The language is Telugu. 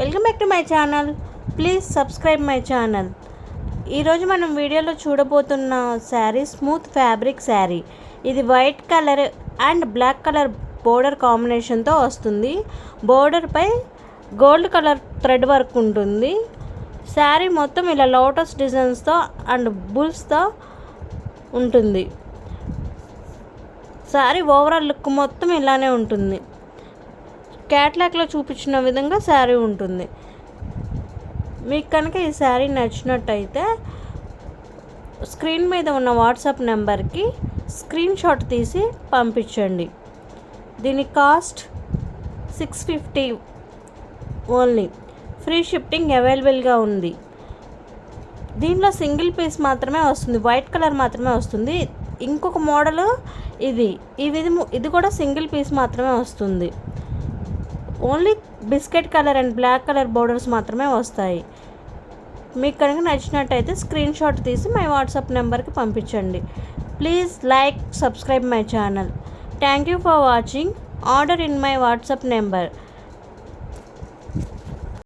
Welcome back to my channel. Please subscribe my channel. ఈరోజు మనం వీడియోలో చూడబోతున్న శారీ స్మూత్ ఫ్యాబ్రిక్ శారీ. ఇది white colour and black colour border కాంబినేషన్తో వస్తుంది. బోర్డర్పై గోల్డ్ కలర్ థ్రెడ్ వర్క్ ఉంటుంది. శారీ మొత్తం ఇలా లోటస్ డిజైన్స్తో అండ్ బుల్స్తో ఉంటుంది. శారీ ఓవరాల్ లుక్ మొత్తం ఇలానే ఉంటుంది. క్యాట్లాగ్లో చూపించిన విధంగా శారీ ఉంటుంది. మీకు కనుక ఈ శారీ నచ్చినట్టయితే స్క్రీన్ మీద ఉన్న వాట్సాప్ నెంబర్కి స్క్రీన్ షాట్ తీసి పంపించండి. దీని కాస్ట్ 650 ఓన్లీ. ఫ్రీ షిప్పింగ్ అవైలబుల్గా ఉంది. దీనిలో సింగిల్ పీస్ మాత్రమే వస్తుంది, వైట్ కలర్ మాత్రమే వస్తుంది. ఇంకొక మోడల్ ఇది కూడా సింగిల్ పీస్ మాత్రమే వస్తుంది. Only biscuit colour and black colour borders మాత్రమే వస్తాయి. మీకు కనుక నచ్చినట్టయితే స్క్రీన్ షాట్ తీసి మై వాట్సాప్ నెంబర్కి పంపించండి. Please like, subscribe my channel. Thank you for watching. Order in my WhatsApp number